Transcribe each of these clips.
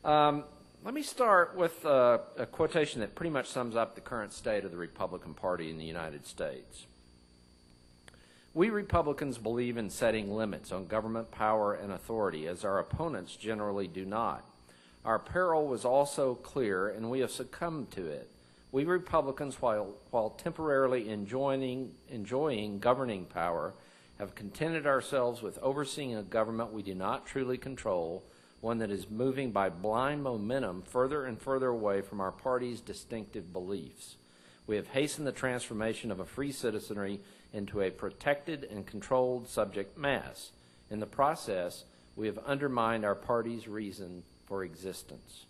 Let me start with a quotation that pretty much sums up the current state of the Republican Party in the United States. We Republicans believe in setting limits on government power and authority, as our opponents generally do not. Our peril was also clear, and we have succumbed to it. We Republicans, while temporarily enjoying governing power, have contented ourselves with overseeing a government we do not truly control, one that is moving by blind momentum further and further away from our party's distinctive beliefs. We have hastened the transformation of a free citizenry into a protected and controlled subject mass. In the process, we have undermined our party's reason for existence.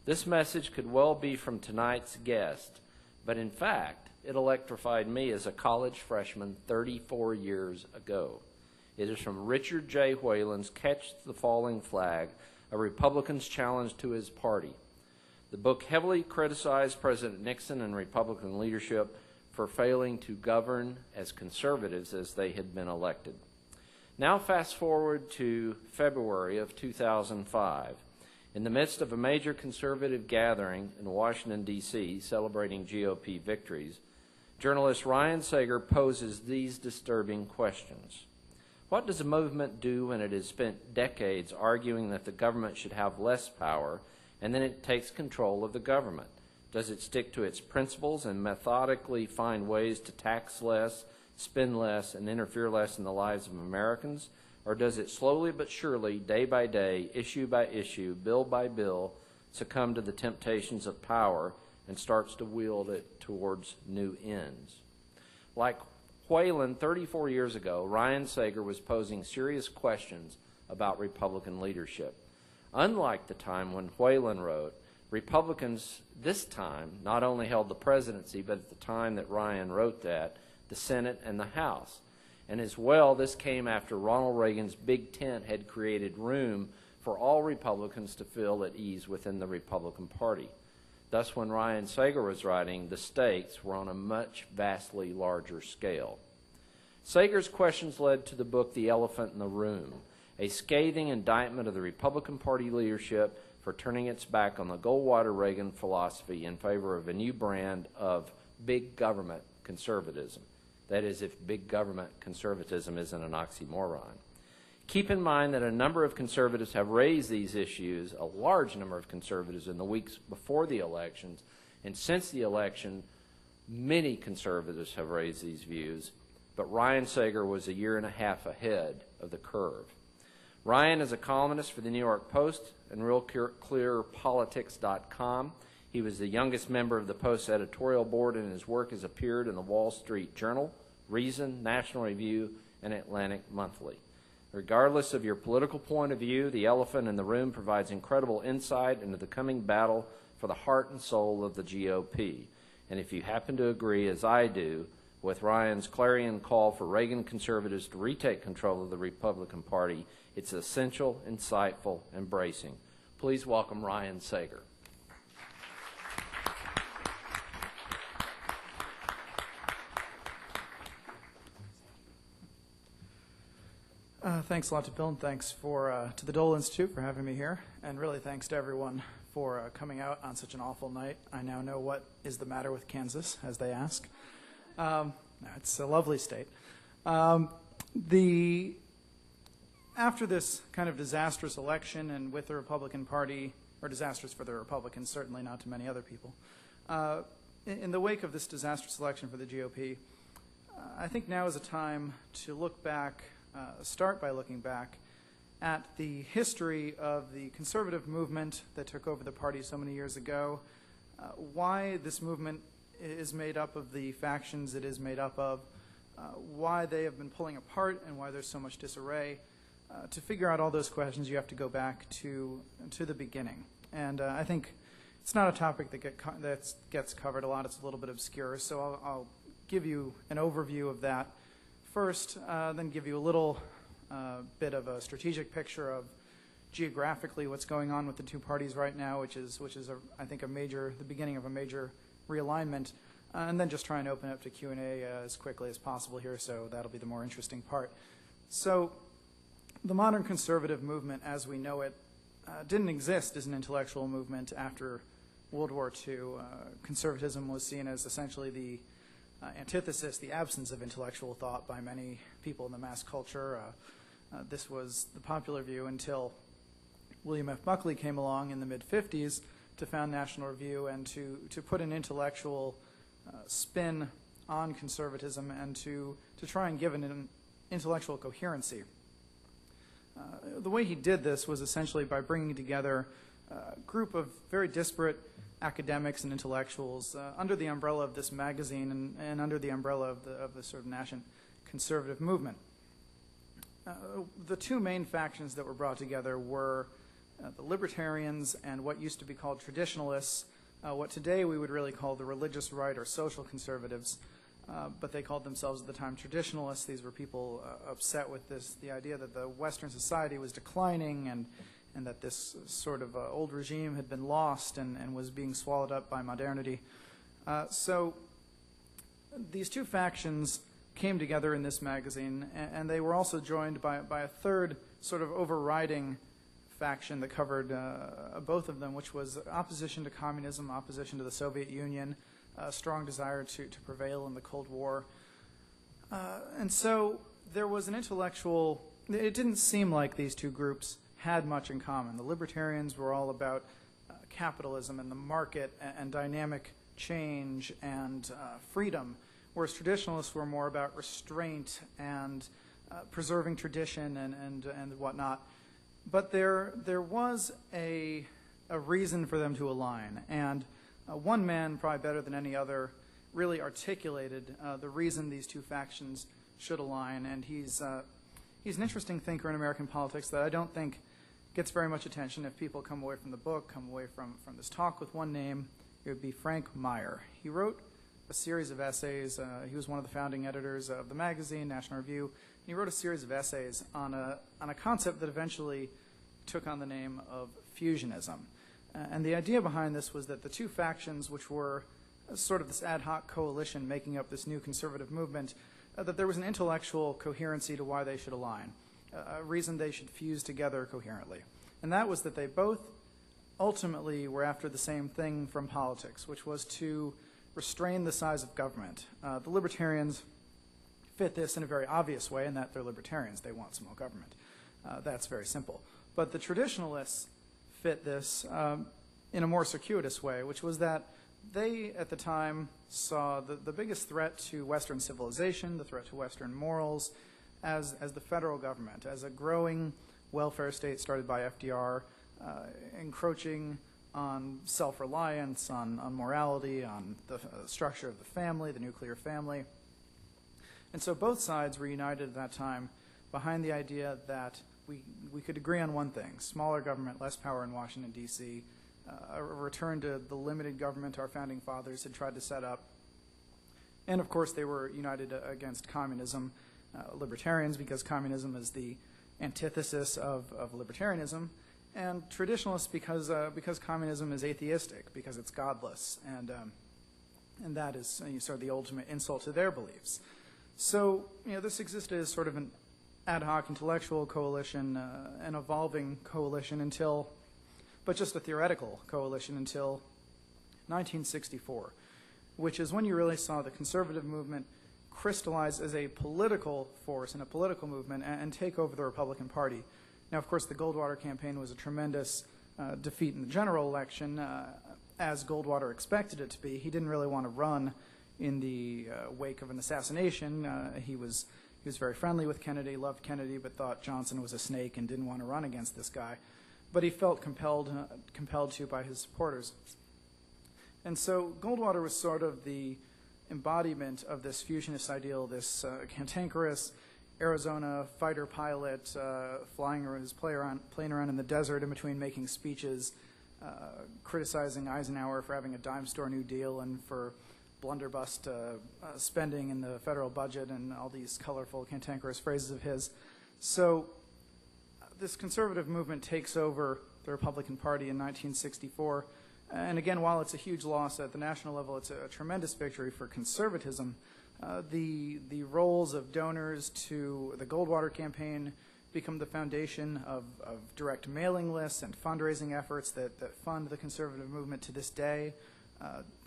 This message could well be from tonight's guest, but in fact, it electrified me as a college freshman 34 years ago. It is from Richard J. Whalen's Catch the Falling Flag, a Republican's challenge to his party. The book heavily criticized President Nixon and Republican leadership for failing to govern as conservatives as they had been elected. Now fast forward to February of 2005. In the midst of a major conservative gathering in Washington, D.C., celebrating GOP victories, journalist Ryan Sager poses these disturbing questions. What does a movement do when it has spent decades arguing that the government should have less power, and then it takes control of the government? Does it stick to its principles and methodically find ways to tax less, spend less, and interfere less in the lives of Americans? Or does it slowly but surely, day by day, issue by issue, bill by bill, succumb to the temptations of power and starts to wield it towards new ends? Like Whalen 34 years ago, Ryan Sager was posing serious questions about Republican leadership. Unlike the time when Whalen wrote, Republicans this time not only held the presidency, but at the time that Ryan wrote that, the Senate and the House. And as well, this came after Ronald Reagan's big tent had created room for all Republicans to feel at ease within the Republican Party. Thus, when Ryan Sager was writing, the stakes were on a much vastly larger scale. Sager's questions led to the book The Elephant in the Room, a scathing indictment of the Republican Party leadership for turning its back on the Goldwater-Reagan philosophy in favor of a new brand of big government conservatism. That is, if big government conservatism isn't an oxymoron. Keep in mind that a number of conservatives have raised these issues, a large number of conservatives in the weeks before the elections, and since the election, many conservatives have raised these views, but Ryan Sager was a year and a half ahead of the curve. Ryan is a columnist for the New York Post and RealClearPolitics.com. He was the youngest member of the Post's editorial board, and his work has appeared in the Wall Street Journal, Reason, National Review, and Atlantic Monthly. Regardless of your political point of view, The Elephant in the Room provides incredible insight into the coming battle for the heart and soul of the GOP. And if you happen to agree, as I do, with Ryan's clarion call for Reagan conservatives to retake control of the Republican Party, it's essential, insightful, and bracing. Please welcome Ryan Sager. Thanks a lot to Bill, and thanks to the Dole Institute for having me here, and really thanks to everyone for coming out on such an awful night. I now know what is the matter with Kansas, as they ask. It's a lovely state. After this kind of disastrous election, and with the Republican Party, or disastrous for the Republicans, certainly not to many other people, in the wake of this disastrous election for the GOP, I think now is a time to look back, start by looking back at the history of the conservative movement that took over the party so many years ago, why this movement is made up of the factions it is made up of, why they have been pulling apart, and why there's so much disarray. To figure out all those questions, you have to go back to the beginning. And I think it's not a topic that gets covered a lot. It's a little bit obscure, so I'll give you an overview of that first, then give you a little bit of a strategic picture of geographically what's going on with the two parties right now, which is I think the beginning of a major realignment, and then just try and open it up to Q&A as quickly as possible here, so that'll be the more interesting part. So the modern conservative movement as we know it didn't exist as an intellectual movement after World War II. Conservatism was seen as essentially the antithesis, the absence of intellectual thought by many people in the mass culture. This was the popular view until William F. Buckley came along in the mid-50s to found National Review and to put an intellectual spin on conservatism and to try and give an intellectual coherency. The way he did this was essentially by bringing together a group of very disparate academics and intellectuals under the umbrella of this magazine and under the umbrella of the sort of nascent conservative movement. The two main factions that were brought together were the Libertarians and what used to be called traditionalists, what today we would really call the religious right or social conservatives, but they called themselves at the time traditionalists. These were people upset with the idea that the Western society was declining and that this sort of old regime had been lost and was being swallowed up by modernity. So these two factions came together in this magazine, and they were also joined by a third sort of overriding faction that covered both of them, which was opposition to communism, opposition to the Soviet Union, a strong desire to prevail in the Cold War. And so there was an intellectual, it didn't seem like these two groups had much in common. The Libertarians were all about capitalism and the market and dynamic change and freedom, whereas traditionalists were more about restraint and preserving tradition and whatnot. But there was a reason for them to align, and one man, probably better than any other, really articulated the reason these two factions should align, and he's an interesting thinker in American politics that I don't think gets very much attention. If people come away from the book, come away from this talk with one name, it would be Frank Meyer. He wrote a series of essays. He was one of the founding editors of the magazine, National Review. He wrote a series of essays on a concept that eventually took on the name of fusionism. And the idea behind this was that the two factions, which were sort of this ad hoc coalition making up this new conservative movement, that there was an intellectual coherency to why they should align, a reason they should fuse together coherently. And that was that they both ultimately were after the same thing from politics, which was to restrain the size of government. The Libertarians fit this in a very obvious way in that they're libertarians. They want small government. That's very simple. But the traditionalists fit this in a more circuitous way, which was that they, at the time, saw the biggest threat to Western civilization, the threat to Western morals, as the federal government, as a growing welfare state started by FDR, encroaching on self-reliance, on morality, on the structure of the family, the nuclear family. And so both sides were united at that time behind the idea that we could agree on one thing: smaller government, less power in Washington, D.C., a return to the limited government our founding fathers had tried to set up. And of course they were united against communism, libertarians, because communism is the antithesis of libertarianism, and traditionalists because communism is atheistic, because it's godless, and that is sort of the ultimate insult to their beliefs. So this existed as sort of an ad hoc intellectual coalition, an evolving coalition but just a theoretical coalition until 1964, which is when you really saw the conservative movement crystallize as a political force and a political movement and take over the Republican Party. Now, of course, the Goldwater campaign was a tremendous defeat in the general election, as Goldwater expected it to be. He didn't really want to run in the wake of an assassination. He was very friendly with Kennedy, loved Kennedy, but thought Johnson was a snake and didn't want to run against this guy. But he felt compelled to by his supporters. And so Goldwater was sort of the embodiment of this fusionist ideal, this cantankerous Arizona fighter pilot flying his plane around in the desert in between making speeches, criticizing Eisenhower for having a dime store New Deal and for blunderbuss spending in the federal budget and all these colorful, cantankerous phrases of his. So this conservative movement takes over the Republican Party in 1964. And again, while it's a huge loss at the national level, it's a tremendous victory for conservatism. The roles of donors to the Goldwater campaign become the foundation of direct mailing lists and fundraising efforts that fund the conservative movement to this day.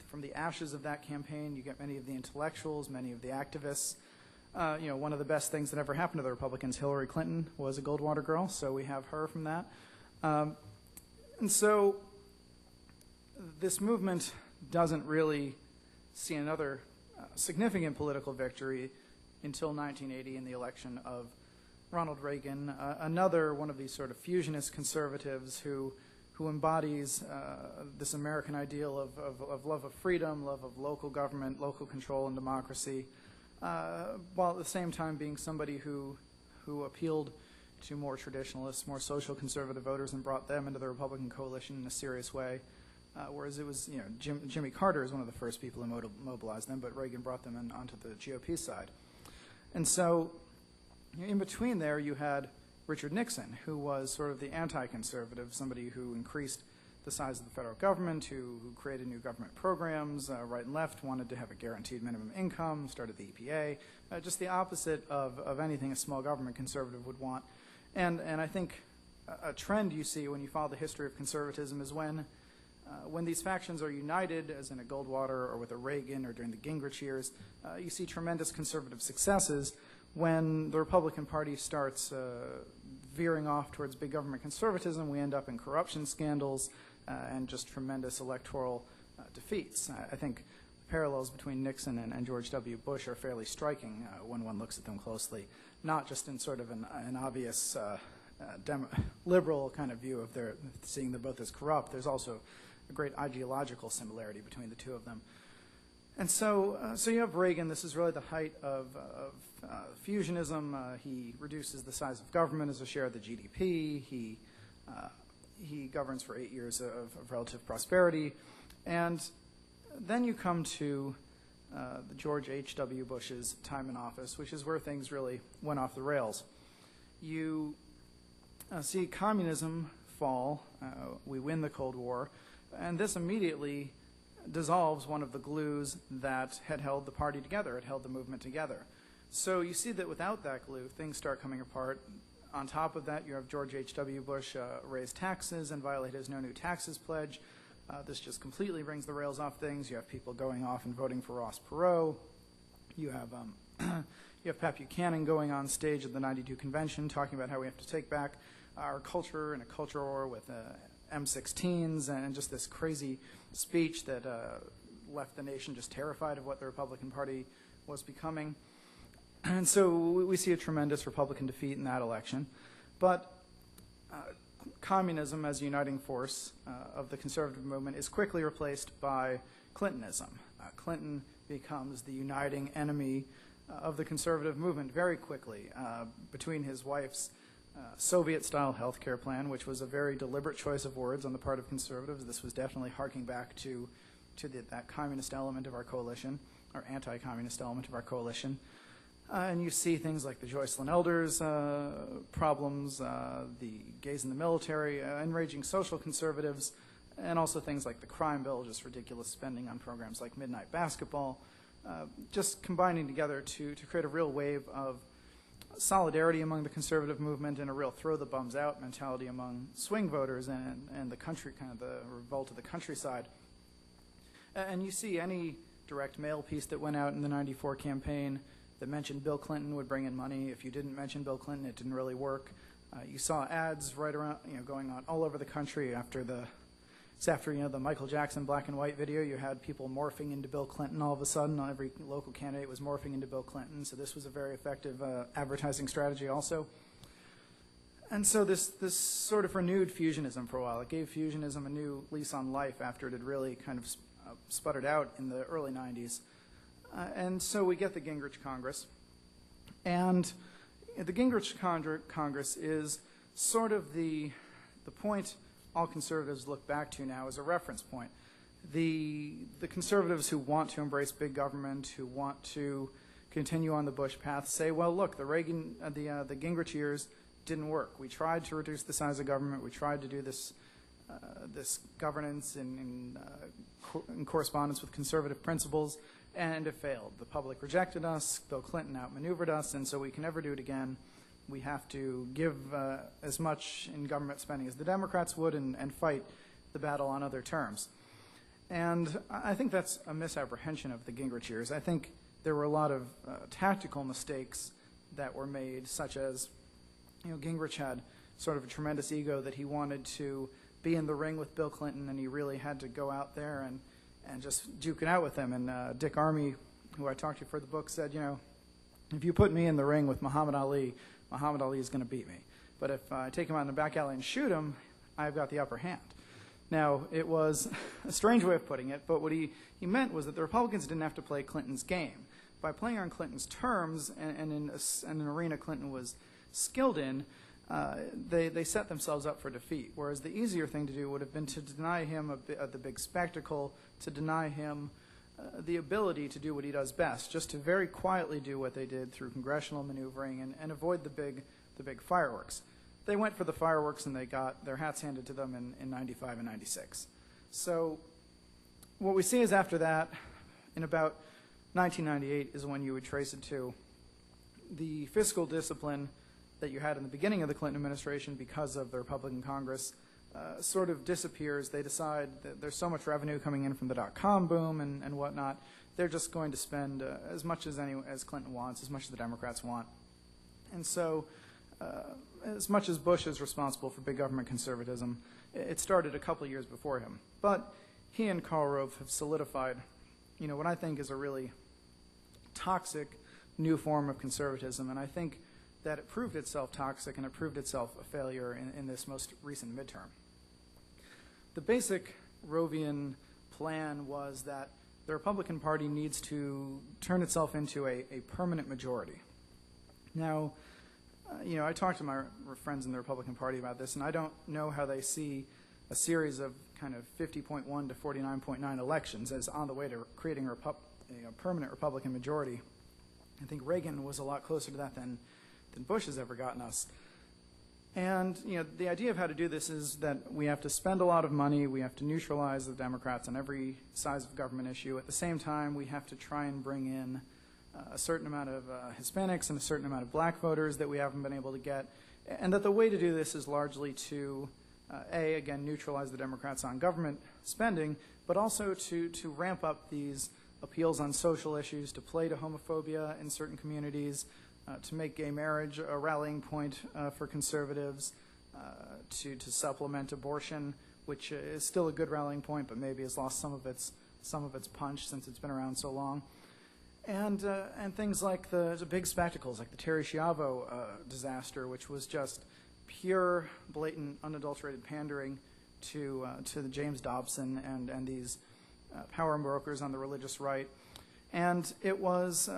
From the ashes of that campaign, you get many of the intellectuals, many of the activists. One of the best things that ever happened to the Republicans, Hillary Clinton, was a Goldwater girl, so we have her from that. And so this movement doesn't really see another significant political victory until 1980 in the election of Ronald Reagan, another one of these sort of fusionist conservatives who embodies this American ideal of love of freedom, love of local government, local control, and democracy, while at the same time being somebody who appealed to more traditionalists, more social conservative voters, and brought them into the Republican coalition in a serious way. Whereas it was, Jimmy Carter is one of the first people who mobilized them, but Reagan brought them onto the GOP side. And so, in between there, you had Richard Nixon, who was sort of the anti-conservative, somebody who increased the size of the federal government, who created new government programs, right and left, wanted to have a guaranteed minimum income, started the EPA, just the opposite of anything a small government conservative would want. And I think a trend you see when you follow the history of conservatism is when these factions are united, as in a Goldwater or with a Reagan or during the Gingrich years, you see tremendous conservative successes. When the Republican Party starts veering off towards big government conservatism, we end up in corruption scandals and just tremendous electoral defeats. I think the parallels between Nixon and George W. Bush are fairly striking when one looks at them closely, not just in sort of an obvious liberal kind of view of seeing them both as corrupt. There's also a great ideological similarity between the two of them. And so you have Reagan. This is really the height of fusionism. He reduces the size of government as a share of the GDP. He governs for 8 years of relative prosperity. And then you come to the George H.W. Bush's time in office, which is where things really went off the rails. You see communism fall. We win the Cold War. And this immediately dissolves one of the glues that had held the party together, had held the movement together. So you see that without that glue, things start coming apart. On top of that, you have George H.W. Bush raise taxes and violate his no new taxes pledge. This just completely brings the rails off things. You have people going off and voting for Ross Perot. You have Pat Buchanan going on stage at the '92 convention talking about how we have to take back our culture in a culture war with M16s and just this crazy speech that left the nation just terrified of what the Republican Party was becoming. And so we see a tremendous Republican defeat in that election. But communism as a uniting force of the conservative movement is quickly replaced by Clintonism. Clinton becomes the uniting enemy of the conservative movement very quickly between his wife's Soviet-style health care plan, which was a very deliberate choice of words on the part of conservatives. This was definitely harking back to that communist element of our coalition, or anti-communist element of our coalition. And you see things like the Joycelyn Elders problems, the gays in the military, enraging social conservatives, and also things like the crime bill, just ridiculous spending on programs like Midnight Basketball, just combining together to create a real wave of solidarity among the conservative movement and a real throw-the-bums-out mentality among swing voters and the country, kind of the revolt of the countryside. And you see any direct mail piece that went out in the '94 campaign that mentioned Bill Clinton would bring in money. If you didn't mention Bill Clinton, it didn't really work. You saw ads right around, going on all over the country after the Michael Jackson black and white video. You had people morphing into Bill Clinton all of a sudden. Every local candidate was morphing into Bill Clinton. So this was a very effective advertising strategy also. And so this sort of renewed fusionism for a while. It gave fusionism a new lease on life after it had really kind of sputtered out in the early '90s. And so we get the Gingrich Congress. And the Gingrich Congress is sort of the point all conservatives look back to now as a reference point. The conservatives who want to embrace big government, who want to continue on the Bush path, say, well, look, the Gingrich years didn't work. We tried to reduce the size of government. We tried to do this governance in correspondence with conservative principles, and it failed. The public rejected us. Bill Clinton outmaneuvered us, and so we can never do it again. We have to give as much in government spending as the Democrats would and fight the battle on other terms. And I think that's a misapprehension of the Gingrich years. I think there were a lot of tactical mistakes that were made, such as, Gingrich had sort of a tremendous ego that he wanted to be in the ring with Bill Clinton, and he really had to go out there and just duke it out with him. And Dick Armey, who I talked to for the book, said, if you put me in the ring with Muhammad Ali is going to beat me. But if I take him out in the back alley and shoot him, I've got the upper hand. Now, it was a strange way of putting it, but what he meant was that the Republicans didn't have to play Clinton's game. By playing on Clinton's terms and in an arena Clinton was skilled in, they set themselves up for defeat, whereas the easier thing to do would have been to deny him the big spectacle, to deny him the ability to do what he does best, just to very quietly do what they did through congressional maneuvering and avoid the big fireworks. They went for the fireworks and they got their hats handed to them in 95 and 96. So what we see is after that, in about 1998 is when you would trace it to the fiscal discipline that you had in the beginning of the Clinton administration because of the Republican Congress sort of disappears. They decide that there's so much revenue coming in from the dot-com boom and whatnot, they're just going to spend as much as Clinton wants, as much as the Democrats want. And so as much as Bush is responsible for big government conservatism, it started a couple of years before him. But he and Karl Rove have solidified, what I think is a really toxic new form of conservatism, and I think that it proved itself toxic and it proved itself a failure in this most recent midterm. The basic Rovian plan was that the Republican Party needs to turn itself into a permanent majority. Now, I talked to my friends in the Republican Party about this, and I don't know how they see a series of kind of 50.1 to 49.9 elections as on the way to creating a permanent Republican majority. I think Reagan was a lot closer to that than Bush has ever gotten us. And the idea of how to do this is that we have to spend a lot of money, we have to neutralize the Democrats on every size of government issue. At the same time, we have to try and bring in a certain amount of Hispanics and a certain amount of black voters that we haven't been able to get, and that the way to do this is largely to, again, neutralize the Democrats on government spending, but also to ramp up these appeals on social issues, to play to homophobia in certain communities, to make gay marriage a rallying point for conservatives, to supplement abortion, which is still a good rallying point, but maybe has lost some of its punch since it's been around so long. And things like the big spectacles, like the Terry Schiavo disaster, which was just pure, blatant, unadulterated pandering to the James Dobson and these power brokers on the religious right. And it was,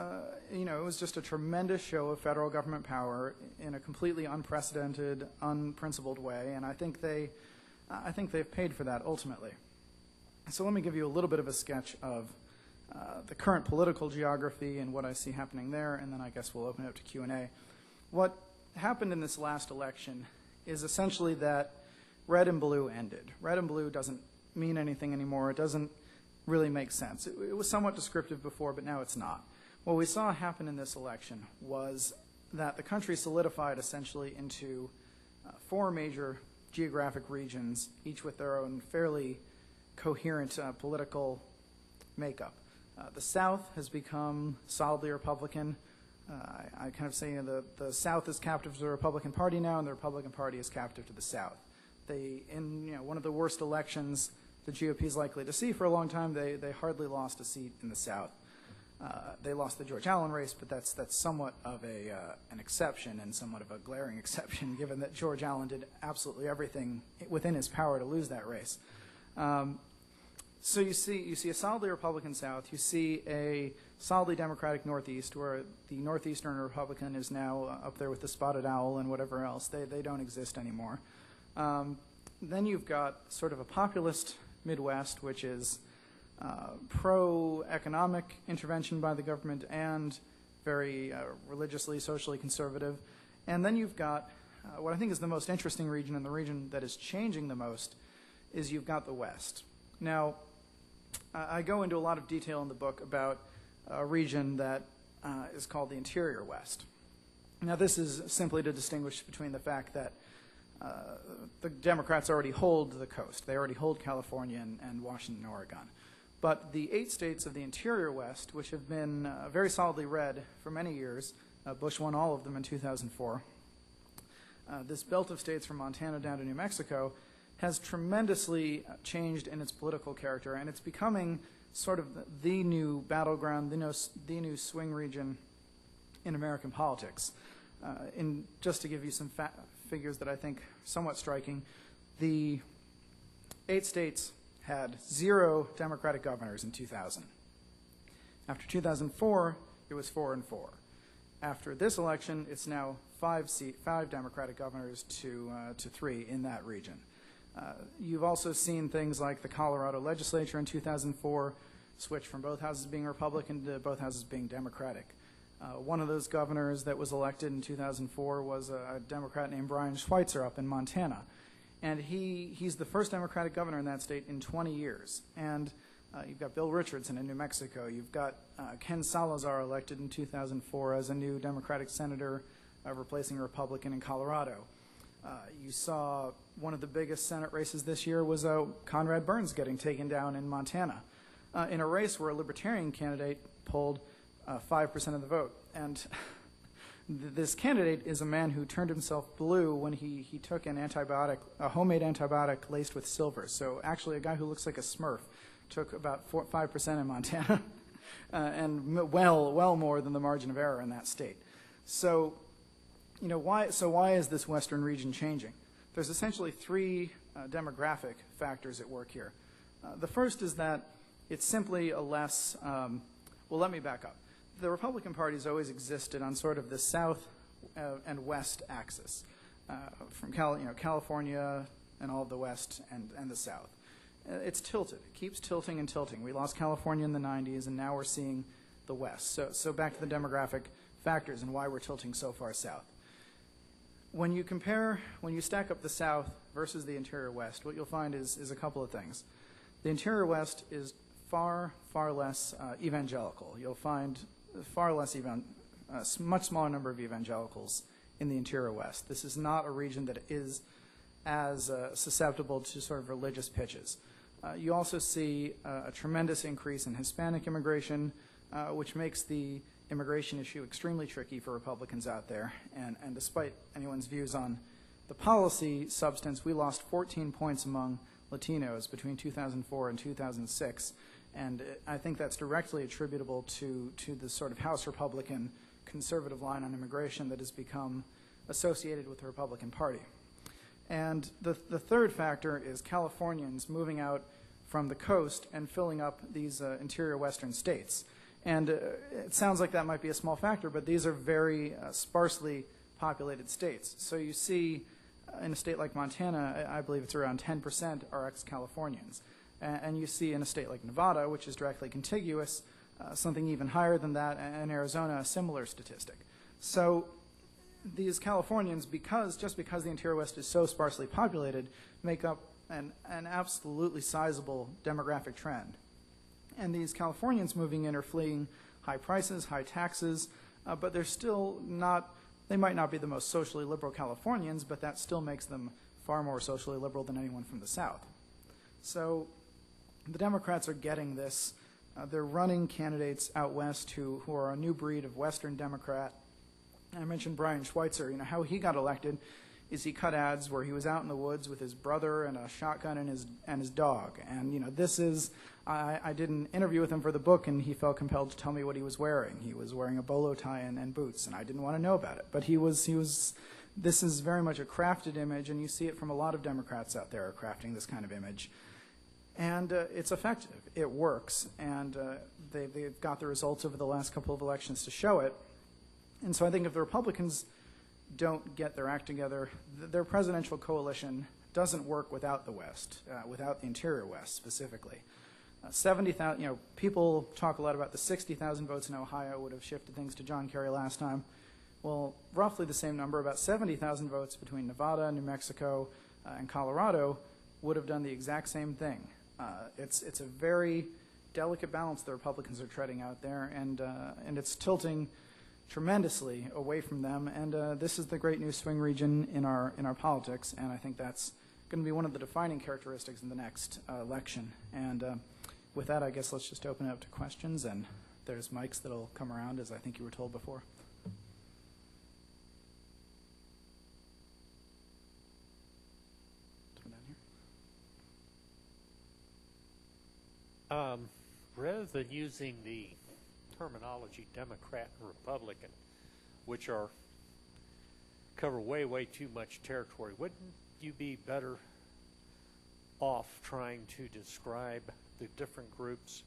it was just a tremendous show of federal government power in a completely unprecedented, unprincipled way. And I think they've paid for that ultimately. So let me give you a little bit of a sketch of the current political geography and what I see happening there, and then I guess we'll open it up to Q&A. What happened in this last election is essentially that red and blue ended. Red and blue doesn't mean anything anymore. It doesn't really make sense. It was somewhat descriptive before, but now it's not. What we saw happen in this election was that the country solidified essentially into 4 major geographic regions, each with their own fairly coherent political makeup. The South has become solidly Republican. I kind of say the South is captive to the Republican Party now, and the Republican Party is captive to the South. In one of the worst elections the GOP is likely to see for a long time, they hardly lost a seat in the South. They lost the George Allen race, but that's somewhat of an exception and somewhat of a glaring exception, given that George Allen did absolutely everything within his power to lose that race. So you see a solidly Republican South. You see a solidly Democratic Northeast, where the Northeastern Republican is now up there with the Spotted Owl and whatever else. They don't exist anymore. Then you've got sort of a populist Midwest, which is pro-economic intervention by the government and very religiously, socially conservative. And then you've got what I think is the most interesting region, and the region that is changing the most, is you've got the West. Now, I go into a lot of detail in the book about a region that is called the Interior West. Now, this is simply to distinguish between the fact that the Democrats already hold the coast. They already hold California and Washington and Oregon. But the 8 states of the interior West, which have been very solidly red for many years, Bush won all of them in 2004, this belt of states from Montana down to New Mexico has tremendously changed in its political character, and it's becoming sort of the new battleground, the new swing region in American politics. Just to give you some figures that I think are somewhat striking, the 8 states had 0 Democratic governors in 2000. After 2004, it was 4 and 4. After this election, it's now 5 Democratic governors to 3 in that region. You've also seen things like the Colorado legislature in 2004 switch from both houses being Republican to both houses being Democratic. One of those governors that was elected in 2004 was a Democrat named Brian Schweitzer up in Montana. And he's the first Democratic governor in that state in 20 years. And you've got Bill Richardson in New Mexico. You've got Ken Salazar elected in 2004 as a new Democratic senator replacing a Republican in Colorado. You saw one of the biggest Senate races this year was Conrad Burns getting taken down in Montana in a race where a Libertarian candidate polled 5% of the vote. And this candidate is a man who turned himself blue when he took an antibiotic, a homemade antibiotic laced with silver. So actually a guy who looks like a Smurf took about 5% in Montana and well more than the margin of error in that state. So, why is this western region changing? There's essentially 3 demographic factors at work here. The first is that it's simply a less, well, let me back up. The Republican Party has always existed on sort of the south and west axis, from California and all of the west and the south. It's tilted. It keeps tilting and tilting. We lost California in the 90s, and now we're seeing the west. So back to the demographic factors and why we're tilting so far south. When you stack up the south versus the interior west, what you'll find is a couple of things. The interior west is far less evangelical. You'll find much smaller number of evangelicals in the interior west. This is not a region that is as susceptible to sort of religious pitches. You also see a tremendous increase in Hispanic immigration, which makes the immigration issue extremely tricky for Republicans out there. And despite anyone's views on the policy substance, we lost 14 points among Latinos between 2004 and 2006. And I think that's directly attributable to the sort of House Republican conservative line on immigration that has become associated with the Republican Party. And the third factor is Californians moving out from the coast and filling up these interior western states. And it sounds like that might be a small factor, but these are very sparsely populated states. So you see in a state like Montana, I believe it's around 10% are ex-Californians. And you see in a state like Nevada, which is directly contiguous, something even higher than that, and Arizona, a similar statistic. So these Californians, just because the interior west is so sparsely populated, make up an absolutely sizable demographic trend. And these Californians moving in are fleeing high prices, high taxes, but they're still not, they might not be the most socially liberal Californians, but that still makes them far more socially liberal than anyone from the South. So the Democrats are getting this. They're running candidates out west who are a new breed of Western Democrat. I mentioned Brian Schweitzer. How he got elected is he cut ads where he was out in the woods with his brother and a shotgun and his dog. And this is, I did an interview with him for the book, and he felt compelled to tell me what he was wearing. He was wearing a bolo tie and boots, and I didn't want to know about it. But this is very much a crafted image, and you see it from a lot of Democrats out there are crafting this kind of image. And it's effective. It works. And they've got the results over the last couple of elections to show it. And so I think if the Republicans don't get their act together, their presidential coalition doesn't work without the West, without the interior West specifically. 70,000, people talk a lot about the 60,000 votes in Ohio would have shifted things to John Kerry last time. Well, roughly the same number, about 70,000 votes between Nevada, New Mexico, and Colorado would have done the exact same thing. It's a very delicate balance the Republicans are treading out there, and it's tilting tremendously away from them, and this is the great new swing region in our politics, and I think that's going to be one of the defining characteristics in the next election. And with that, I guess let's just open it up to questions, and there's mics that'll come around, as I think you were told before. Turn down here. Rather than using the terminology Democrat and Republican, which cover way too much territory, wouldn't you be better off trying to describe the different groups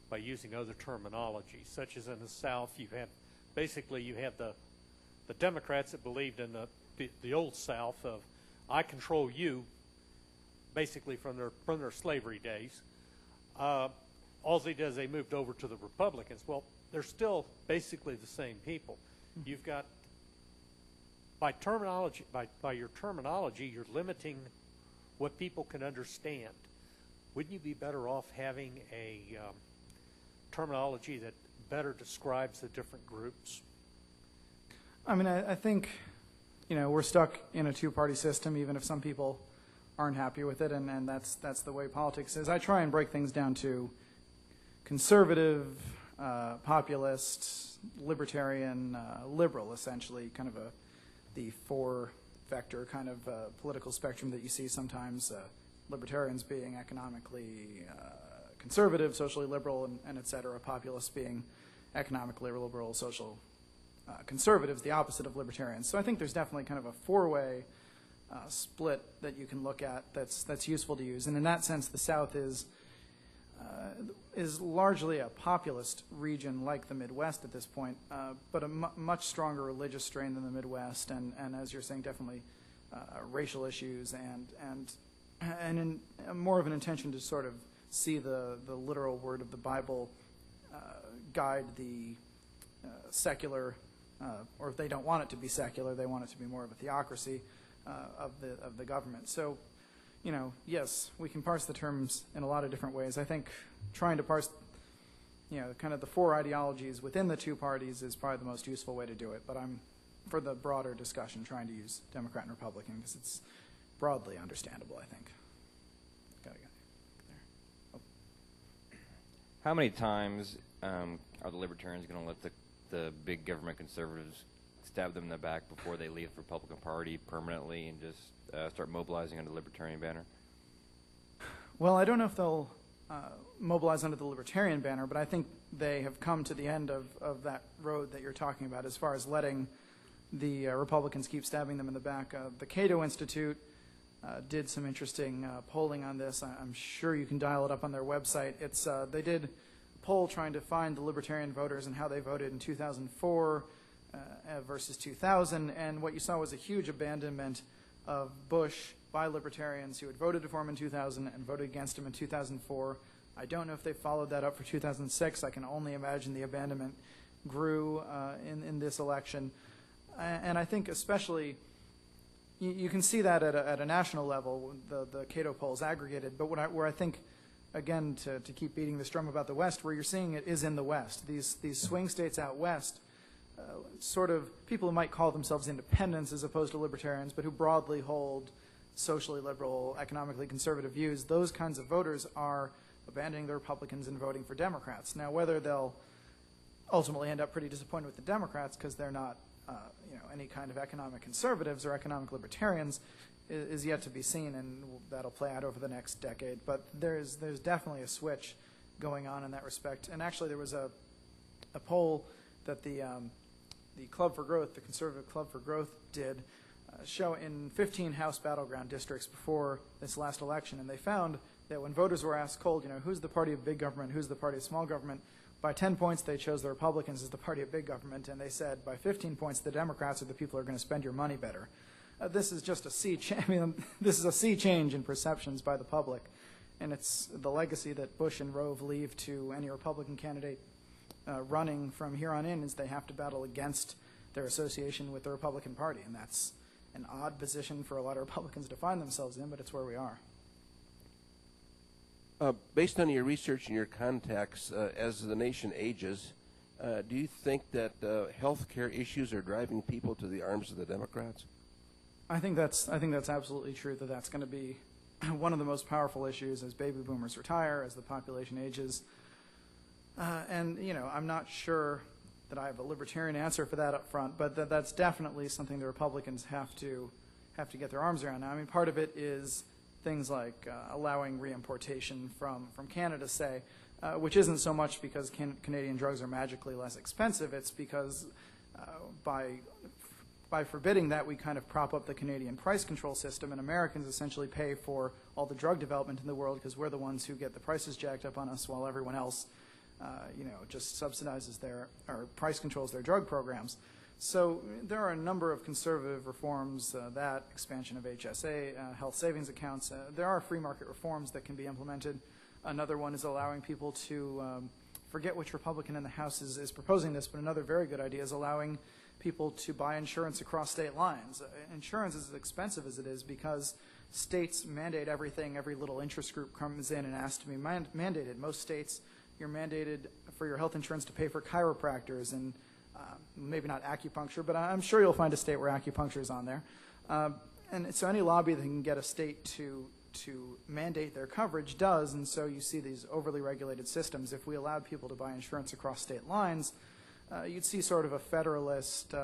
by using other terminology, such as in the South you have the Democrats that believed in the old South of I control you, basically from their slavery days. All they did is they moved over to the Republicans. Well, they're still basically the same people. You've got, by your terminology, you're limiting what people can understand. Wouldn't you be better off having a terminology that better describes the different groups? I mean, I think, we're stuck in a two-party system, even if some people aren't happy with it, and that's the way politics is. I try and break things down to conservative, populist, libertarian, liberal, essentially, kind of the four-vector kind of political spectrum that you see sometimes, libertarians being economically conservative, socially liberal, and et cetera, populists being economically liberal, social conservatives, the opposite of libertarians. So I think there's definitely kind of a four-way split that you can look at that's useful to use. And in that sense, the South is largely a populist region like the Midwest at this point, but a much stronger religious strain than the Midwest, and as you're saying, definitely racial issues and in more of an intention to sort of see the literal word of the Bible guide the secular, or if they don't want it to be secular, they want it to be more of a theocracy of the government. So, yes, we can parse the terms in a lot of different ways. I think trying to parse, kind of the four ideologies within the two parties is probably the most useful way to do it. But I'm, for the broader discussion, trying to use Democrat and Republican because it's broadly understandable, I think. Got it there. Oh. How many times are the Libertarians going to let the big government conservatives stab them in the back before they leave the Republican Party permanently and just start mobilizing under the Libertarian banner? Well, I don't know if they'll mobilize under the Libertarian banner, but I think they have come to the end of that road that you're talking about as far as letting the Republicans keep stabbing them in the back. The Cato Institute did some interesting polling on this. I'm sure you can dial it up on their website. They did a poll trying to find the Libertarian voters and how they voted in 2004 versus 2000, and what you saw was a huge abandonment of Bush by Libertarians who had voted for him in 2000 and voted against him in 2004. I don't know if they followed that up for 2006. I can only imagine the abandonment grew in this election. And I think especially, you can see that at a national level, the Cato polls aggregated, but where I think, again, to keep beating this drum about the West, where you're seeing it is in the West. These swing states out West, sort of people who might call themselves independents as opposed to libertarians, but who broadly hold socially liberal, economically conservative views, those kinds of voters are abandoning the Republicans and voting for Democrats. Now, whether they'll ultimately end up pretty disappointed with the Democrats because they're not any kind of economic conservatives or economic libertarians is yet to be seen, and that'll play out over the next decade. But there's definitely a switch going on in that respect. And actually there was a poll that the Club for Growth, the Conservative Club for Growth, did show in 15 House battleground districts before this last election, and they found that when voters were asked cold, who's the party of big government, who's the party of small government, by 10 points they chose the Republicans as the party of big government, and they said by 15 points the Democrats are the people who are going to spend your money better. This is just a sea change in perceptions by the public, and it's the legacy that Bush and Rove leave to any Republican candidate running from here on in, is they have to battle against their association with the Republican Party, and that's an odd position for a lot of Republicans to find themselves in, but it's where we are. Based on your research and your contacts, as the nation ages, Do you think that health care issues are driving people to the arms of the Democrats? I think that's absolutely true, that that's going to be one of the most powerful issues as baby boomers retire, as the population ages. And, you know, I'm not sure that I have a libertarian answer for that up front, but that's definitely something the Republicans have to get their arms around. Now, I mean, part of it is things like allowing reimportation from Canada, say, which isn't so much because Canadian drugs are magically less expensive. It's because by forbidding that, we kind of prop up the Canadian price control system, and Americans essentially pay for all the drug development in the world because we're the ones who get the prices jacked up on us while everyone else, you know, just subsidizes or price controls their drug programs. So there are a number of conservative reforms, that expansion of HSA, health savings accounts. There are free market reforms that can be implemented. Another one is allowing people to, forget which Republican in the House is proposing this, but another very good idea is allowing people to buy insurance across state lines. Insurance is as expensive as it is because states mandate everything. Every little interest group comes in and asks to be mandated. Most states, you're mandated for your health insurance to pay for chiropractors and maybe not acupuncture, but I'm sure you'll find a state where acupuncture is on there. And so any lobby that can get a state to mandate their coverage does, and so you see these overly regulated systems. If we allowed people to buy insurance across state lines, you'd see sort of a federalist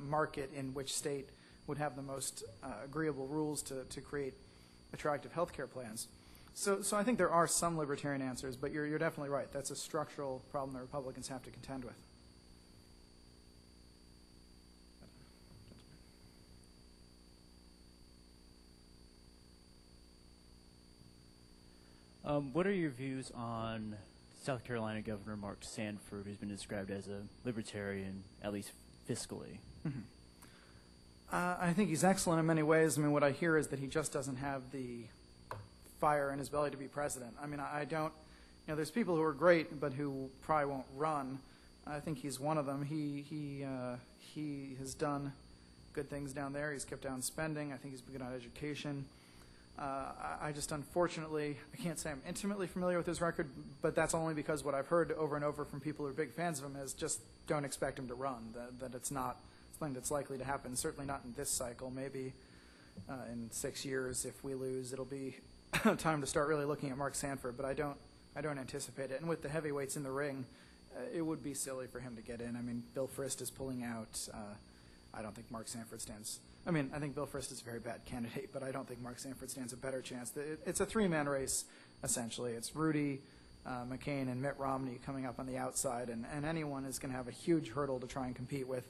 market in which state would have the most agreeable rules to create attractive health care plans. So I think there are some libertarian answers, but you're definitely right. That's a structural problem the Republicans have to contend with. What are your views on South Carolina Governor Mark Sanford, who's been described as a libertarian, at least fiscally? Mm-hmm. I think he's excellent in many ways. I mean, what I hear is that he just doesn't have the fire in his belly to be president. I mean, I don't, you know, there's people who are great but who probably won't run. I think he's one of them. He has done good things down there. He's kept down spending. I think he's been good on education. I just, unfortunately, I can't say I'm intimately familiar with his record, but that's only because what I've heard over and over from people who are big fans of him is just don't expect him to run, that it's not something that's likely to happen, certainly not in this cycle. Maybe in 6 years, if we lose, it'll be time to start really looking at Mark Sanford, but I don't anticipate it. And with the heavyweights in the ring, it would be silly for him to get in. I mean, Bill Frist is pulling out. I don't think Mark Sanford stands. I mean, I think Bill Frist is a very bad candidate, but I don't think Mark Sanford stands a better chance. It's a three-man race, essentially. It's Rudy, McCain, and Mitt Romney coming up on the outside, and anyone is going to have a huge hurdle to try and compete with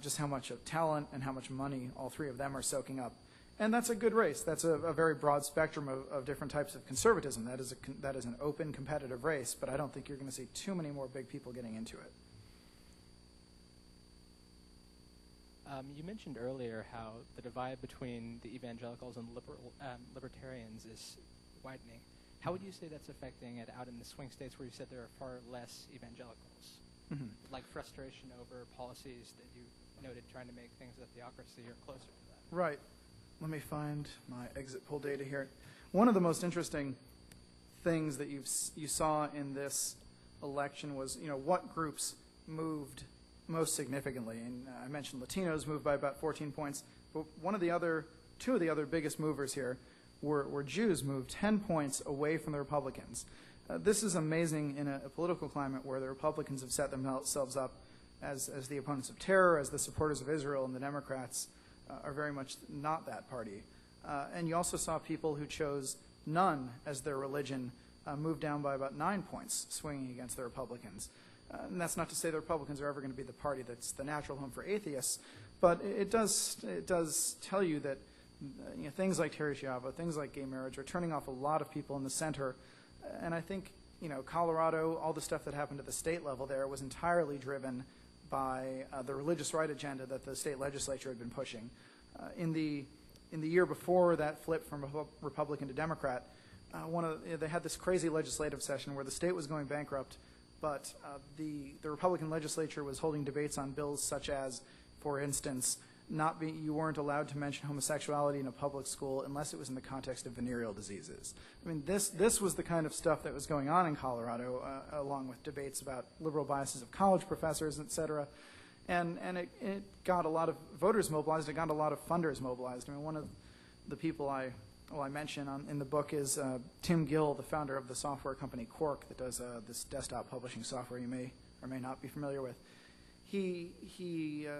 just how much of talent and how much money all three of them are soaking up. And that's a good race. That's a very broad spectrum of different types of conservatism. That is an open, competitive race, but I don't think you're going to see too many more big people getting into it. You mentioned earlier how the divide between the evangelicals and libertarians is widening. How would you say that's affecting it out in the swing states where you said there are far less evangelicals? Mm-hmm. Like frustration over policies that you noted trying to make things a theocracy or closer to that. Right. Let me find my exit poll data here. One of the most interesting things that you saw in this election was, you know, what groups moved most significantly. And I mentioned Latinos moved by about 14 points, but two of the other biggest movers here were Jews moved 10 points away from the Republicans. This is amazing in a political climate where the Republicans have set themselves up as the opponents of terror, as the supporters of Israel, and the Democrats are very much not that party. And you also saw people who chose none as their religion move down by about 9 points, swinging against the Republicans. And that's not to say the Republicans are ever going to be the party that's the natural home for atheists, but it does tell you that you know, things like Terri Schiavo, things like gay marriage are turning off a lot of people in the center. And I think, you know, Colorado, all the stuff that happened at the state level there was entirely driven by the religious right agenda that the state legislature had been pushing. In the year before that flip from Republican to Democrat, they had this crazy legislative session where the state was going bankrupt, but the Republican legislature was holding debates on bills such as, for instance, you weren't allowed to mention homosexuality in a public school unless it was in the context of venereal diseases. I mean, this was the kind of stuff that was going on in Colorado, along with debates about liberal biases of college professors, et cetera. And it got a lot of voters mobilized. It got a lot of funders mobilized. I mean, one of the people I mention in the book is Tim Gill, the founder of the software company Quark that does this desktop publishing software you may or may not be familiar with. He's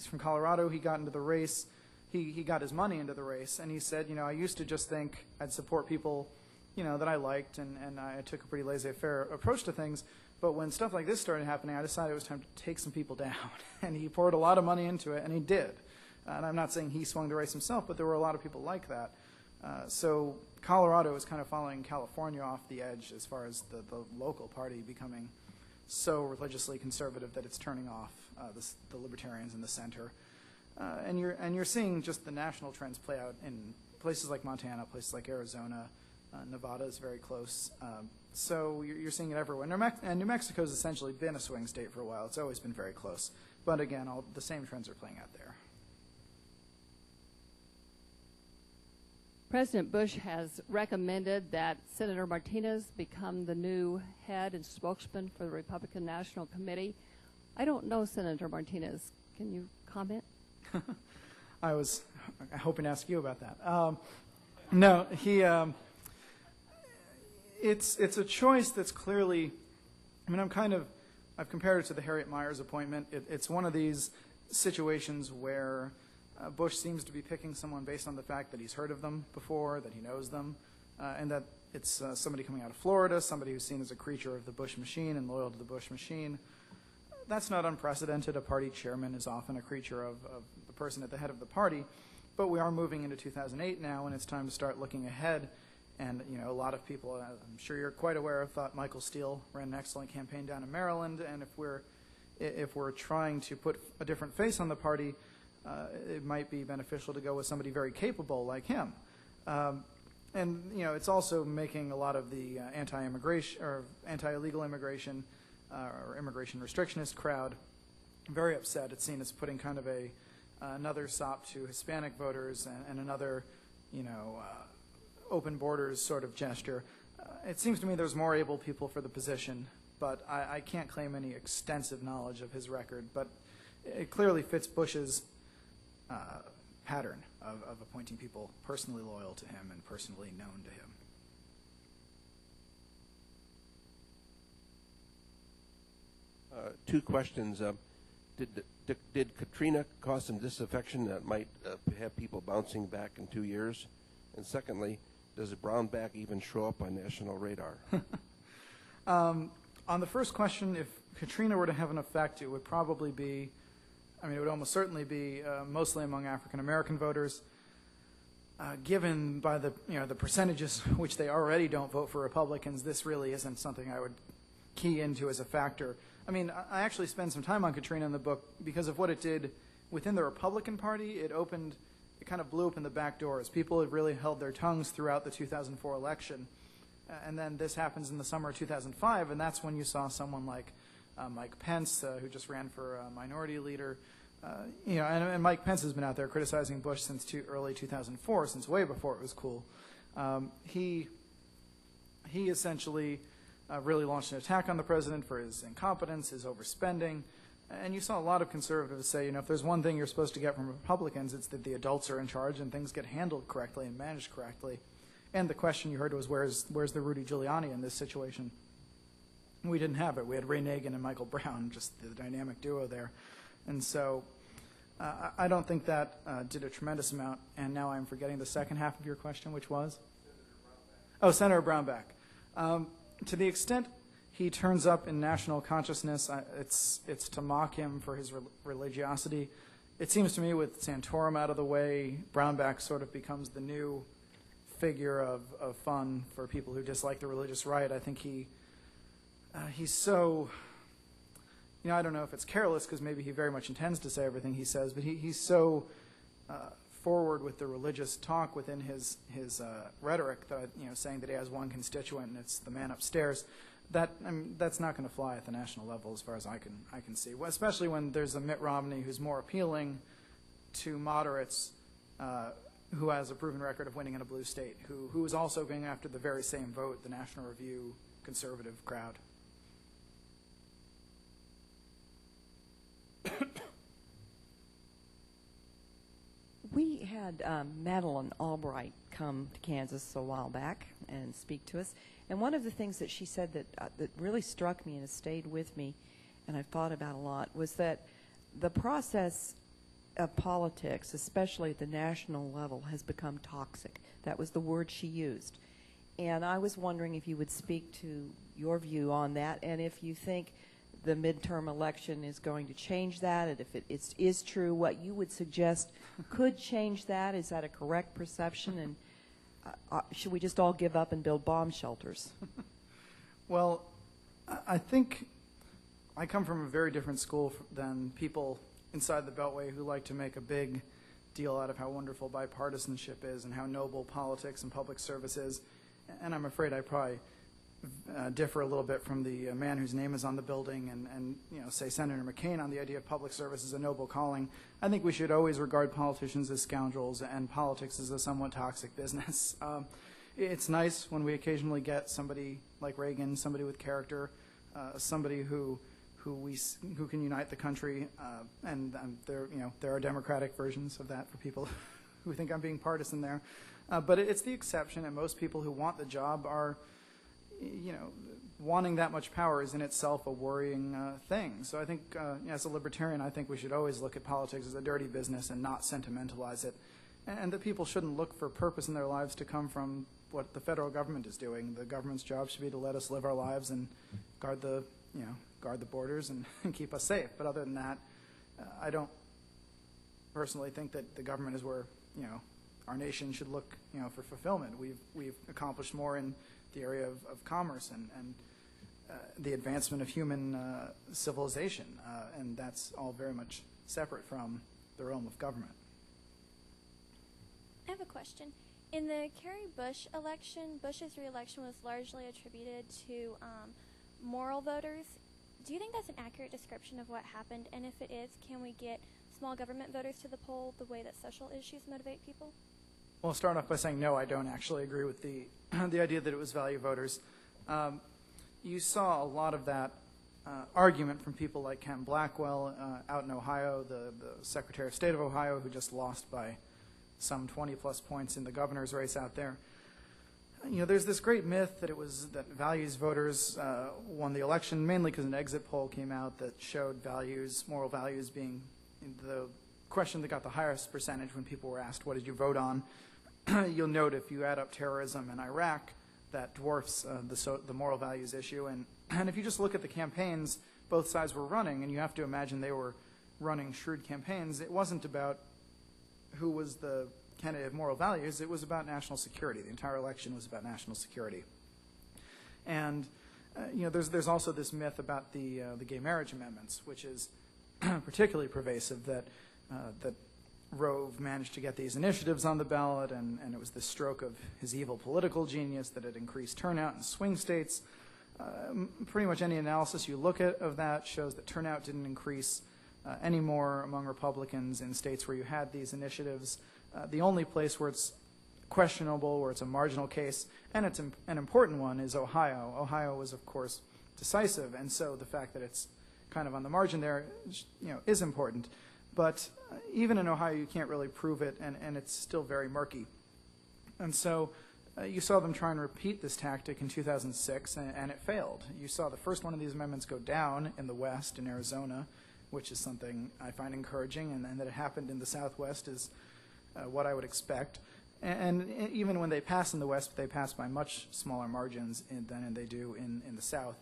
from Colorado. He got into the race. He got his money into the race, and he said, I used to just think I'd support people, that I liked, and I took a pretty laissez-faire approach to things. But when stuff like this started happening, I decided it was time to take some people down. And he poured a lot of money into it, and he did. And I'm not saying he swung the race himself, but there were a lot of people like that. So Colorado is kind of following California off the edge as far as the local party becoming so religiously conservative that it's turning off the libertarians in the center. And you're seeing just the national trends play out in places like Montana, places like Arizona. Nevada is very close. So you're seeing it everywhere. And New Mexico's essentially been a swing state for a while. It's always been very close. But again, the same trends are playing out there. President Bush has recommended that Senator Martinez become the new head and spokesman for the Republican National Committee. I don't know Senator Martinez. Can you comment? I was hoping to ask you about that. No, it's a choice that's clearly, I've compared it to the Harriet Miers appointment. It's one of these situations where Bush seems to be picking someone based on the fact that he's heard of them before, that he knows them, and that it's somebody coming out of Florida, somebody who's seen as a creature of the Bush machine and loyal to the Bush machine. That's not unprecedented. A party chairman is often a creature of the person at the head of the party, but we are moving into 2008 now, and it's time to start looking ahead. And a lot of people, I'm sure you're quite aware of, thought Michael Steele ran an excellent campaign down in Maryland, and if we're trying to put a different face on the party, it might be beneficial to go with somebody very capable like him. And it's also making a lot of the anti-immigration or anti-illegal immigration or immigration restrictionist crowd very upset. It's seen as putting kind of another sop to Hispanic voters and another, open borders sort of gesture. It seems to me there's more able people for the position, but I can't claim any extensive knowledge of his record. But it clearly fits Bush's pattern of appointing people personally loyal to him and personally known to him. Two questions. Did Katrina cause some disaffection that might have people bouncing back in 2 years? And secondly, does Brownback even show up on national radar? On the first question, if Katrina were to have an effect, it would probably be, it would almost certainly be mostly among African American voters. Given by the percentages which they already don't vote for Republicans, this really isn't something I would key into as a factor. I actually spend some time on Katrina in the book because of what it did within the Republican Party. It kind of blew open the back doors. People had really held their tongues throughout the 2004 election. And then this happens in the summer of 2005, and that's when you saw someone like Mike Pence, who just ran for minority leader. And Mike Pence has been out there criticizing Bush since early 2004, since way before it was cool. He essentially really launched an attack on the president for his incompetence, his overspending. And you saw a lot of conservatives say, if there's one thing you're supposed to get from Republicans, it's that the adults are in charge and things get handled correctly and managed correctly. And the question you heard was, where's the Rudy Giuliani in this situation? We didn't have it. We had Ray Nagin and Michael Brown, just the dynamic duo there. And so I don't think that did a tremendous amount. And now I'm forgetting the second half of your question, which was? Senator Brownback. To the extent he turns up in national consciousness, it's to mock him for his religiosity. It seems to me with Santorum out of the way, Brownback sort of becomes the new figure of fun for people who dislike the religious right. I think he's so, I don't know if it's careless because maybe he very much intends to say everything he says, but he's so forward with the religious talk within his rhetoric that saying that he has one constituent and it's the man upstairs. That's not going to fly at the national level as far as I can see, especially when there's a Mitt Romney who's more appealing to moderates who has a proven record of winning in a blue state, who is also going after the very same vote, the National Review conservative crowd. We had Madeleine Albright come to Kansas a while back and speak to us, and one of the things that she said that really struck me and has stayed with me, and I've thought about a lot, was that the process of politics, especially at the national level, has become toxic. That was the word she used. And I was wondering if you would speak to your view on that, and if you think the midterm election is going to change that, and if it is true, what you would suggest could change that. Is that a correct perception? And should we just all give up and build bomb shelters? Well, I think I come from a very different school than people inside the Beltway who like to make a big deal out of how wonderful bipartisanship is and how noble politics and public service is. And I'm afraid I probably differ a little bit from the man whose name is on the building and say Senator McCain on the idea of public service as a noble calling. I think we should always regard politicians as scoundrels and politics as a somewhat toxic business. It's nice when we occasionally get somebody like Reagan, somebody with character, somebody who can unite the country, and there are democratic versions of that for people who think I'm being partisan there. But it's the exception, and most people who want the job are, wanting that much power is in itself a worrying thing. So I think, as a libertarian, I think we should always look at politics as a dirty business and not sentimentalize it, and that people shouldn't look for purpose in their lives to come from what the federal government is doing. The government's job should be to let us live our lives and guard the borders and keep us safe. But other than that, I don't personally think that the government is where, our nation should look, for fulfillment. We've accomplished more in the area of commerce and the advancement of human civilization, and that's all very much separate from the realm of government. I have a question. In the Kerry Bush election, Bush's re-election was largely attributed to moral voters. Do you think that's an accurate description of what happened? And if it is, can we get small government voters to the poll the way that social issues motivate people? Well, I'll start off by saying no, I don't actually agree with the idea that it was value voters. You saw a lot of that argument from people like Ken Blackwell out in Ohio, the Secretary of State of Ohio, who just lost by some 20-plus points in the governor's race out there. There's this great myth that it was that values voters won the election, mainly because an exit poll came out that showed values, moral values, being the question that got the highest percentage when people were asked, what did you vote on? You'll note if you add up terrorism in Iraq, that dwarfs the moral values issue. And if you just look at the campaigns both sides were running, and you have to imagine they were running shrewd campaigns, it wasn't about who was the candidate of moral values, it was about national security. The entire election was about national security. And there's also this myth about the gay marriage amendments, which is particularly pervasive, that Rove managed to get these initiatives on the ballot, and it was the stroke of his evil political genius that had increased turnout in swing states. Pretty much any analysis you look at of that shows that turnout didn't increase anymore among Republicans in states where you had these initiatives. The only place where it's questionable, where it's a marginal case, and it's an important one, is Ohio. Ohio was, of course, decisive, and so the fact that it's kind of on the margin there, is important. But even in Ohio, you can't really prove it, and it's still very murky. And so you saw them try and repeat this tactic in 2006, and it failed. You saw the first one of these amendments go down in the West, in Arizona, which is something I find encouraging, and that it happened in the Southwest is what I would expect. And even when they pass in the West, they pass by much smaller margins than they do in the South,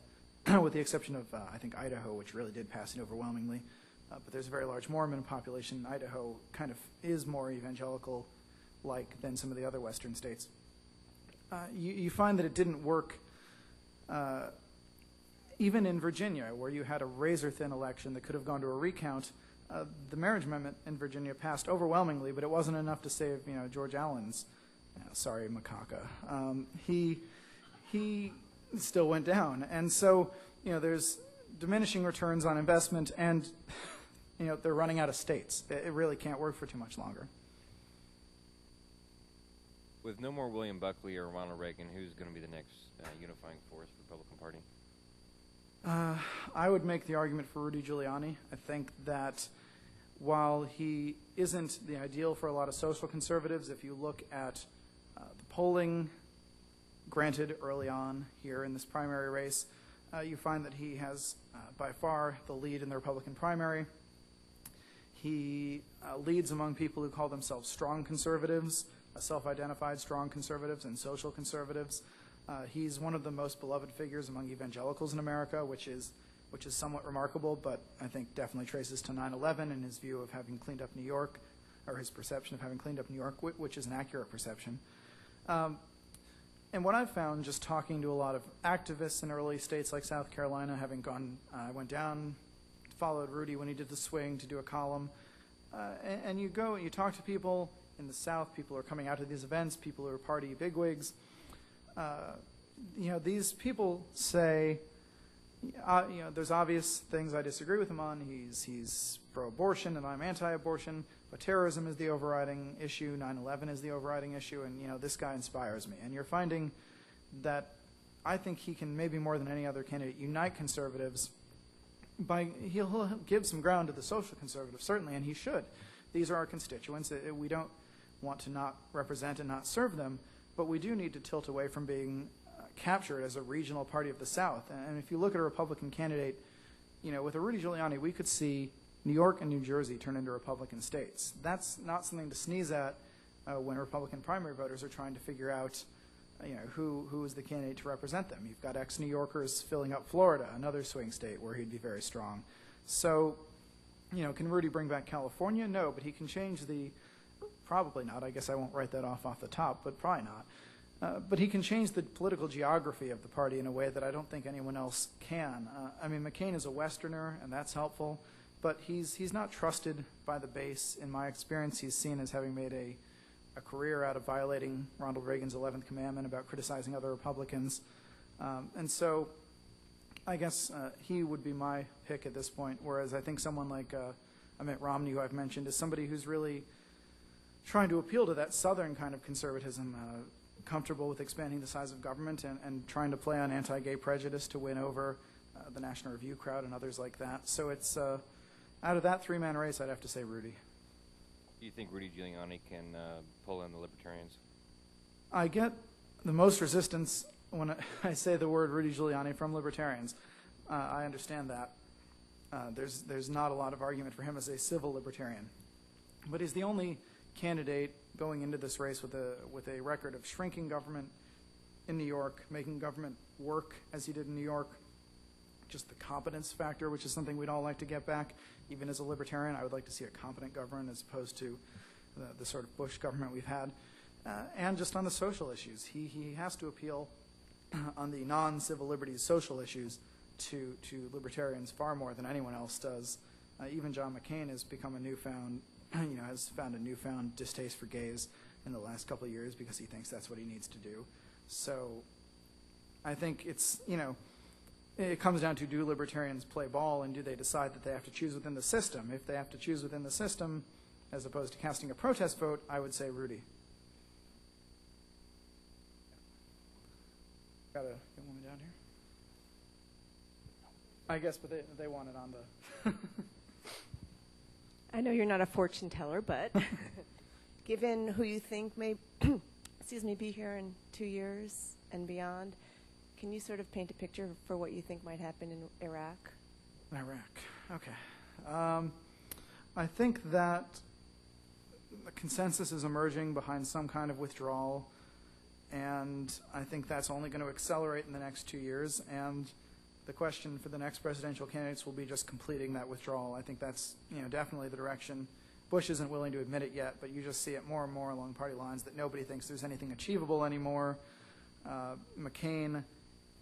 with the exception of, I think, Idaho, which really did pass it overwhelmingly. But there's a very large Mormon population. Idaho kind of is more evangelical-like than some of the other Western states. You find that it didn't work even in Virginia, where you had a razor-thin election that could have gone to a recount. The marriage amendment in Virginia passed overwhelmingly, but it wasn't enough to save, George Allen's. Sorry, Macaca. He still went down, and so there's diminishing returns on investment, and they're running out of states. It really can't work for too much longer. With no more William Buckley or Ronald Reagan, who's going to be the next unifying force for the Republican Party? I would make the argument for Rudy Giuliani. I think that while he isn't the ideal for a lot of social conservatives, if you look at the polling, granted early on here in this primary race, you find that he has by far the lead in the Republican primary. He leads among people who call themselves strong conservatives, self-identified strong conservatives and social conservatives. He's one of the most beloved figures among evangelicals in America, which is somewhat remarkable, but I think definitely traces to 9/11 and his view of having cleaned up New York, or his perception of having cleaned up New York, which is an accurate perception. And what I've found just talking to a lot of activists in early states like South Carolina, having gone, I went down, followed Rudy when he did the swing to do a column, and you go and you talk to people in the South, people who are coming out to these events, people who are party bigwigs. These people say, there's obvious things I disagree with him on. He's pro-abortion and I'm anti-abortion, but terrorism is the overriding issue, 9/11 is the overriding issue, and this guy inspires me. And you're finding that I think he can, maybe more than any other candidate, unite conservatives he'll give some ground to the social conservatives, certainly, and he should. These are our constituents. We don't want to not represent and not serve them, but we do need to tilt away from being captured as a regional party of the South. And if you look at a Republican candidate, with a Rudy Giuliani, we could see New York and New Jersey turn into Republican states. That's not something to sneeze at when Republican primary voters are trying to figure out who is the candidate to represent them. You've got ex-New Yorkers filling up Florida, another swing state where he'd be very strong. So, can Rudy bring back California? No, but he can change probably not. I guess I won't write that off the top, but probably not. But he can change the political geography of the party in a way that I don't think anyone else can. McCain is a Westerner, and that's helpful, but he's not trusted by the base. In my experience, he's seen as having made a career out of violating Ronald Reagan's 11th commandment about criticizing other Republicans. And so I guess he would be my pick at this point, whereas I think someone like Mitt Romney, who I've mentioned, is somebody who's really trying to appeal to that Southern kind of conservatism, comfortable with expanding the size of government and trying to play on anti-gay prejudice to win over the National Review crowd and others like that. So it's out of that three-man race, I'd have to say Rudy. Do you think Rudy Giuliani can pull in the Libertarians? I get the most resistance when I say the word Rudy Giuliani from Libertarians. I understand that. There's not a lot of argument for him as a civil Libertarian. But he's the only candidate going into this race with a record of shrinking government in New York, making government work as he did in New York, just the competence factor, which is something we'd all like to get back. Even as a Libertarian, I would like to see a competent government as opposed to the sort of Bush government we've had. And just on the social issues. He has to appeal on the non-civil liberties social issues to Libertarians far more than anyone else does. Even John McCain has become has found a newfound distaste for gays in the last couple of years because he thinks that's what he needs to do. So I think it comes down to, do Libertarians play ball, and do they decide that they have to choose within the system? If they have to choose within the system, as opposed to casting a protest vote, I would say Rudy. Got a young woman down here? I guess, but they want it on the... I know you're not a fortune teller, but given who you think may be here in 2 years and beyond, can you sort of paint a picture for what you think might happen in Iraq? Iraq, okay. I think that the consensus is emerging behind some kind of withdrawal, and I think that's only going to accelerate in the next 2 years, and the question for the next presidential candidates will be just completing that withdrawal. I think that's definitely the direction. Bush isn't willing to admit it yet, but you just see it more and more along party lines that nobody thinks there's anything achievable anymore. McCain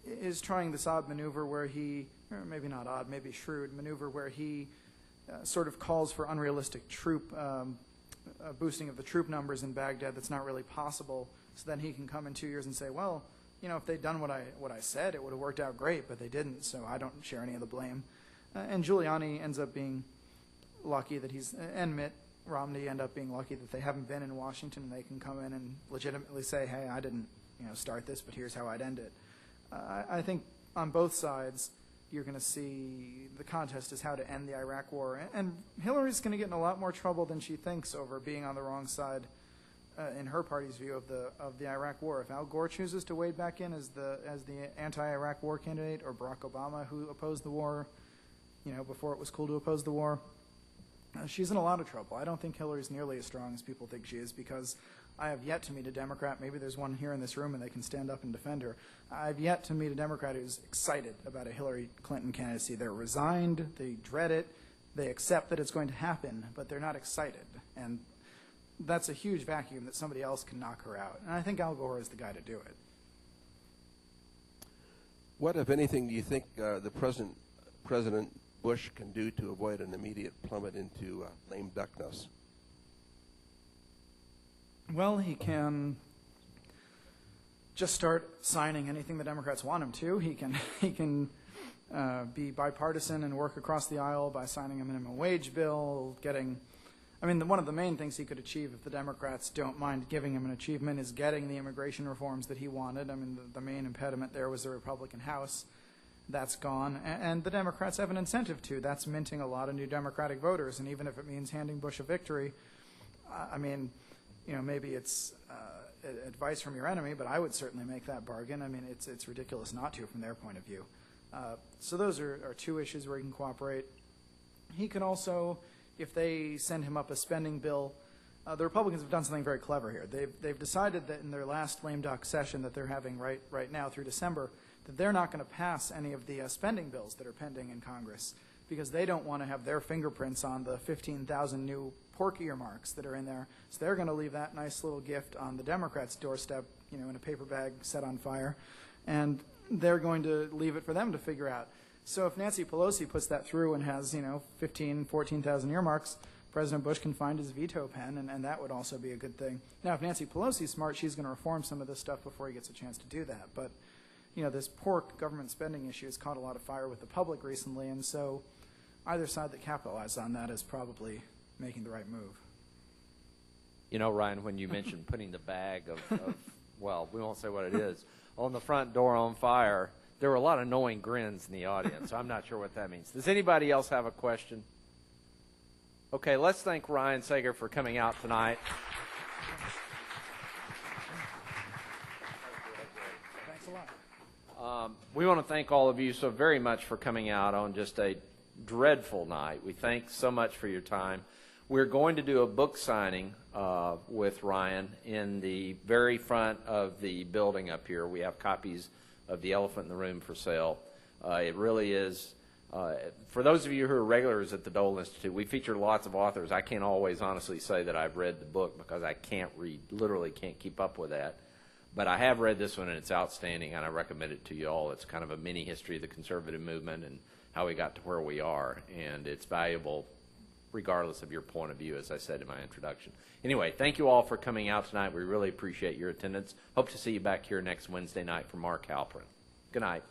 is trying this odd maneuver where he, or maybe not odd, maybe shrewd maneuver where he sort of calls for unrealistic troop boosting of the troop numbers in Baghdad that's not really possible, so then he can come in 2 years and say, well, if they'd done what I said, it would have worked out great, but they didn't, so I don't share any of the blame. And Giuliani ends up being lucky that and Mitt Romney end up being lucky that they haven't been in Washington and they can come in and legitimately say, hey, I didn't start this, but here's how I'd end it. I think on both sides, you're going to see the contest is how to end the Iraq War. And Hillary's going to get in a lot more trouble than she thinks over being on the wrong side in her party's view of the Iraq War. If Al Gore chooses to wade back in as the anti-Iraq war candidate, or Barack Obama, who opposed the war, before it was cool to oppose the war, she's in a lot of trouble. I don't think Hillary's nearly as strong as people think she is, because I have yet to meet a Democrat, maybe there's one here in this room and they can stand up and defend her. I've yet to meet a Democrat who's excited about a Hillary Clinton candidacy. They're resigned, they dread it, they accept that it's going to happen, but they're not excited. And that's a huge vacuum that somebody else can knock her out. And I think Al Gore is the guy to do it. What, if anything, do you think the President Bush can do to avoid an immediate plummet into lame duckness? Well, he can just start signing anything the Democrats want him to. He can be bipartisan and work across the aisle by signing a minimum wage bill, one of the main things he could achieve, if the Democrats don't mind giving him an achievement, is getting the immigration reforms that he wanted. The main impediment there was the Republican House. That's gone. And the Democrats have an incentive to. That's minting a lot of new Democratic voters. And even if it means handing Bush a victory, maybe it's advice from your enemy, but I would certainly make that bargain. It's ridiculous not to from their point of view. So those are two issues where he can cooperate. He can also, if they send him up a spending bill, the Republicans have done something very clever here. They've decided that in their last lame duck session that they're having right now through December, that they're not going to pass any of the spending bills that are pending in Congress, because they don't want to have their fingerprints on the 15,000 new pork earmarks that are in there. So they're going to leave that nice little gift on the Democrats' doorstep, in a paper bag set on fire, and they're going to leave it for them to figure out. So if Nancy Pelosi puts that through and has, 15, 14,000 earmarks, President Bush can find his veto pen, and that would also be a good thing. Now, if Nancy Pelosi's smart, she's going to reform some of this stuff before he gets a chance to do that. But, this pork government spending issue has caught a lot of fire with the public recently, and so either side that capitalizes on that is probably making the right move. Ryan, when you mentioned putting the bag of well, we won't say what it is, on the front door on fire, there were a lot of knowing grins in the audience, so I'm not sure what that means. Does anybody else have a question? Okay, let's thank Ryan Sager for coming out tonight. Thanks a lot. We want to thank all of you so very much for coming out on just a dreadful night. We thank so much for your time. We're going to do a book signing with Ryan in the very front of the building up here. We have copies of The Elephant in the Room for sale. It really is, for those of you who are regulars at the Dole Institute, we feature lots of authors. I can't always honestly say that I've read the book because I can't read, literally can't keep up with that. But I have read this one, and it's outstanding, and I recommend it to you all. It's kind of a mini history of the conservative movement and how we got to where we are, and it's valuable regardless of your point of view, as I said in my introduction. Anyway, thank you all for coming out tonight. We really appreciate your attendance. Hope to see you back here next Wednesday night for Mark Halperin. Good night.